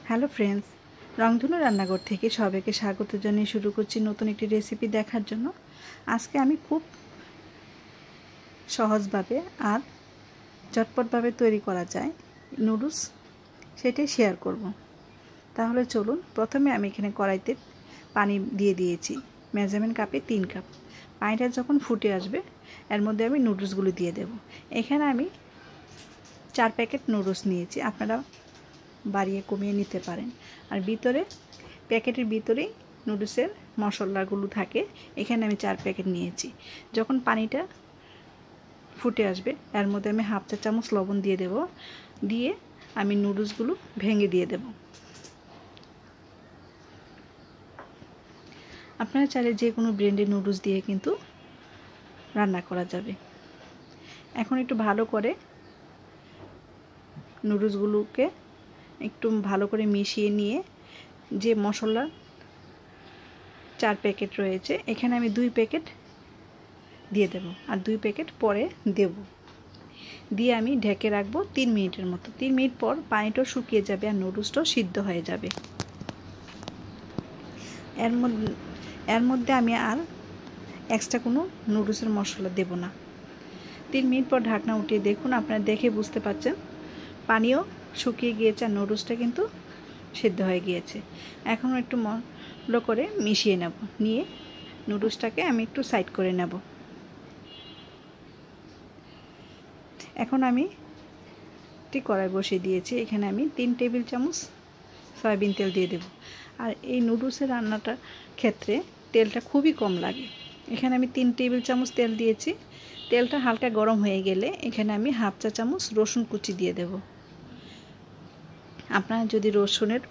Hello friends, রংধনু রান্নাঘর থেকে সবাইকে স্বাগত জানিয়ে শুরু করছি নতুন একটি রেসিপি দেখার জন্য। আজকে আমি খুব সহজভাবে আর ঝটপটভাবে তৈরি করা যায় নুডলস সেটাই শেয়ার করব। তাহলে চলুন, প্রথমে আমি এখানে কড়াইতে পানি দিয়ে দিয়েছি, মেজারমেন্ট কাপে 3 কাপ। পানিটা যখন ফুটে আসবে এর মধ্যে আমি নুডলসগুলো দিয়ে দেব। এখানে আমি 4 প্যাকেট নুডলস নিয়েছি, আপনারা বাড়িয়ে কমিয়ে নিতে পারেন। আর প্যাকেটের ভিতরেই নুডলসের মশলাগুলো থাকে। এখানে আমি 4 প্যাকেট নিয়েছি। যখন পানিটা ফুটে আসবে এর মধ্যে আমি হাফ চা চামচ লবণ দিয়ে দেব। দিয়ে আমি নুডলসগুলো ভেঙে দিয়ে দেব। আপনারা চাইলে যে কোনো ব্র্যান্ডের নুডলস দিয়ে কিন্তু রান্না করা যাবে। এখন একটু ভালো করে নুডলসগুলোকে একটু ভালো করে মিশিয়ে নিয়ে যে মশলা 4 প্যাকেট রয়েছে এখানে আমি 2 প্যাকেট দিয়ে দেব আর 2 প্যাকেট পরে দেব। দিয়ে আমি ঢেকে রাখবো 3 মিনিটের মতো। 3 মিনিট পর পানিটা শুকিয়ে যাবে আর নুডলসটাও সিদ্ধ হয়ে যাবে। এর মধ্যে আমি আর এক্সট্রা কোনো নুডলসের মশলা দেব না। 3 মিনিট পর ঢাকনা উঠিয়ে দেখুন, আপনারা দেখে বুঝতে পারছেন পানিও শুকিয়ে গিয়েছে আর নুডলসটা কিন্তু সিদ্ধ হয়ে গিয়েছে। এখন একটু ভালো করে মিশিয়ে নেব। নিয়ে নুডলসটাকে আমি একটু সাইড করে নেব। এখন আমি একটি কড়াই বসিয়ে দিয়েছি। এখানে আমি 3 টেবিল চামচ সয়াবিন তেল দিয়ে দেব। আর এই নুডলসের রান্নাটার ক্ষেত্রে তেলটা খুবই কম লাগে। এখানে আমি 3 টেবিল চামচ তেল দিয়েছি। তেলটা হালকা গরম হয়ে গেলে এখানে আমি হাফ চা চামচ রসুন কুচি দিয়ে দেব। আপনারা যদি রসুনের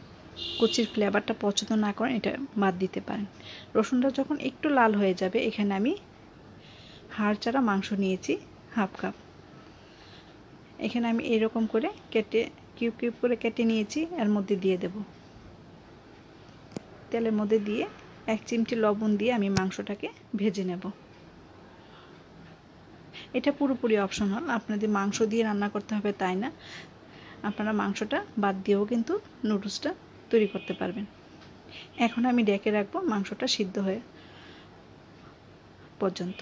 কুচির ফ্লেভারটা পছন্দ না করেন এটা বাদ দিতে পারেন। রসুনটা যখন একটু লাল হয়ে যাবে এখানে আমি হাড় ছাড়া মাংস নিয়েছি হাফ কাপ। এখানে আমি এরকম করে কিউব কিউব করে কেটে নিয়েছি, এর মধ্যে দিয়ে দেব। তেলের মধ্যে দিয়ে 1 চিমটি লবণ দিয়ে আমি মাংসটাকে ভেজে নেব। এটা পুরোপুরি অপশনাল, আপনাদের মাংস দিয়ে রান্না করতে হবে তাই না। আপনারা মাংসটা বাদ দিয়েও কিন্তু নুডলসটা তৈরি করতে পারবেন। এখন আমি ঢেকে রাখবো মাংসটা সিদ্ধ হয়ে পর্যন্ত।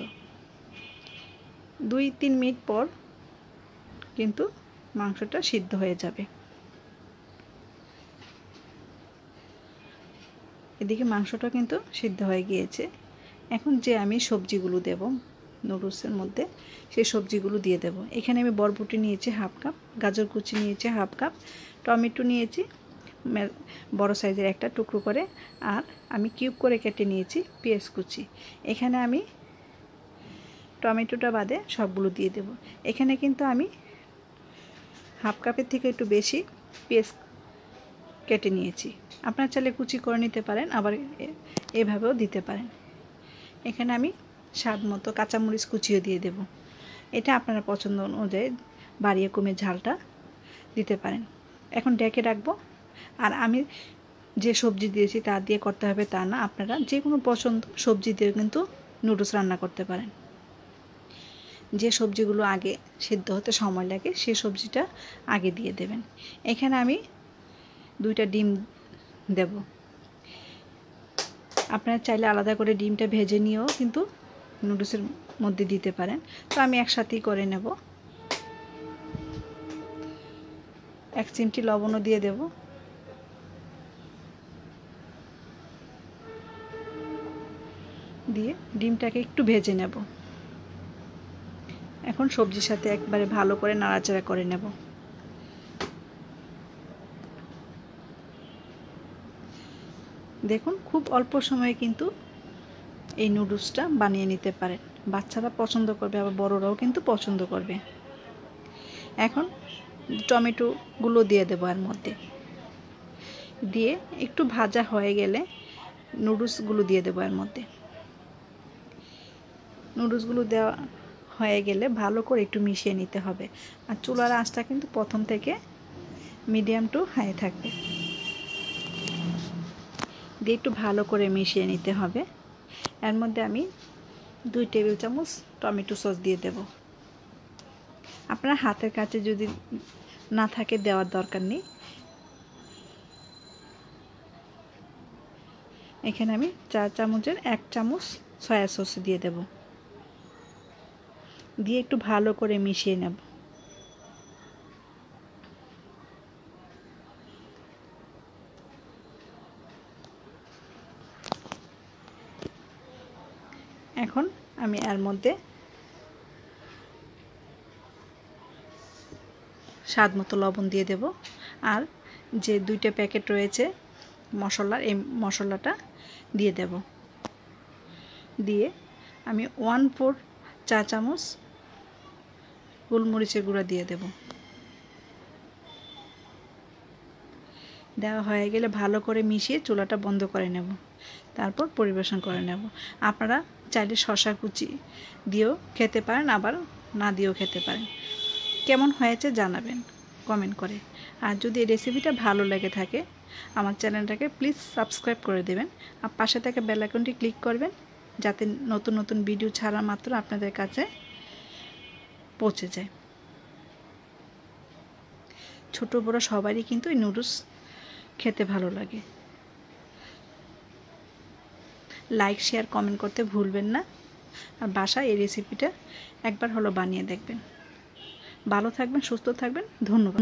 2-3 মিনিট পর কিন্তু মাংসটা সিদ্ধ হয়ে যাবে। এদিকে মাংসটা কিন্তু সিদ্ধ হয়ে গিয়েছে। এখন যে আমি সবজিগুলো দেব নুডলসের মধ্যে সেই সবজিগুলো দিয়ে দেব। এখানে আমি বরবটি নিয়েছি হাফ কাপ, গাজর কুচি নিয়েছি হাফ কাপ, টমেটো নিয়েছি বড় সাইজের একটা টুকরো করে, আর আমি কিউব করে কেটে নিয়েছি পেঁয়াজ কুচি। এখানে আমি টমেটোটা বাদে সবগুলো দিয়ে দেব। এখানে কিন্তু আমি হাফ কাপের থেকে একটু বেশি পেঁয়াজ কেটে নিয়েছি। আপনারা চাইলে কুচি করে নিতে পারেন, আবার এভাবেও দিতে পারেন। এখানে আমি স্বাদ মতো কাঁচামরিচ কুচিও দিয়ে দেব। এটা আপনারা পছন্দ অনুযায়ী বাড়িয়ে কমে ঝালটা দিতে পারেন। এখন ঢেকে রাখবো। আর আমি যে সবজি দিয়েছি তা দিয়ে করতে হবে তা না, আপনারা যে কোনো পছন্দ সবজি দিয়ে কিন্তু নুডলস রান্না করতে পারেন। যে সবজিগুলো আগে সিদ্ধ হতে সময় লাগে সেই সবজিটা আগে দিয়ে দেবেন। এখানে আমি 2টা ডিম দেব। আপনারা চাইলে আলাদা করে ডিমটা ভেজে নিয়েও কিন্তু নুডলসের মধ্যে দিতে পারেন। তো আমি একসাথেই করে নেব। 1 চিমটি লবণও দিয়ে দেব। দিয়ে ডিমটাকে একটু ভেজে নেব। এখন সবজির সাথে একবারে ভালো করে নাড়াচাড়া করে নেব। দেখুন, খুব অল্প সময়ে কিন্তু এই নুডলসটা বানিয়ে নিতে পারেন। বাচ্চারা পছন্দ করবে, আবার বড়রাও কিন্তু পছন্দ করবে। এখন টমেটোগুলো দিয়ে দেবো এর মধ্যে। দিয়ে একটু ভাজা হয়ে গেলে নুডলসগুলো দিয়ে দেবো এর মধ্যে। নুডলসগুলো দেওয়া হয়ে গেলে ভালো করে একটু মিশিয়ে নিতে হবে। আর চুলার আঁচটা কিন্তু প্রথম থেকে মিডিয়াম টু হাই থাকবে। দিয়ে একটু ভালো করে মিশিয়ে নিতে হবে। এর মধ্যে আমি 2 টেবিল চামচ টমেটো সস দিয়ে দেব। আপনার হাতের কাছে যদি না থাকে দেওয়ার দরকার নেই। এখানে আমি 4 চামচের 1 চামচ সয়া সস দিয়ে দেব, দিয়ে একটু ভালো করে মিশিয়ে নেব। এখন আমি এর মধ্যে স্বাদ মতো লবণ দিয়ে দেব, আর যে 2টা প্যাকেট রয়েছে মশলার, এই মশলাটা দিয়ে দেব। দিয়ে আমি 1/4 চা চামচ গোলমরিচের গুঁড়া দিয়ে দেব। দেওয়া হয়ে গেলে ভালো করে মিশিয়ে চুলাটা বন্ধ করে নেব, তারপর পরিবেশন করে নেব। আপনারা চাইলে শসা কুচি দিয়েও খেতে পারেন, আবার না দিয়েও খেতে পারেন। কেমন হয়েছে জানাবেন কমেন্ট করে। আর যদি এই রেসিপিটা ভালো লেগে থাকে আমার চ্যানেলটাকে প্লিজ সাবস্ক্রাইব করে দেবেন, আর পাশে থাকা বেল আইকনটি ক্লিক করবেন, যাতে নতুন নতুন ভিডিও ছাড়া মাত্র আপনাদের কাছে পৌঁছে যায়। ছোট বড় সবারই কিন্তু এই নুডলস খেতে ভালো লাগে। লাইক শেয়ার কমেন্ট করতে ভুলবেন না, আর বাসায় এই রেসিপিটা একবার হলো বানিয়ে দেখবেন। ভালো থাকবেন, সুস্থ থাকবেন, ধন্যবাদ।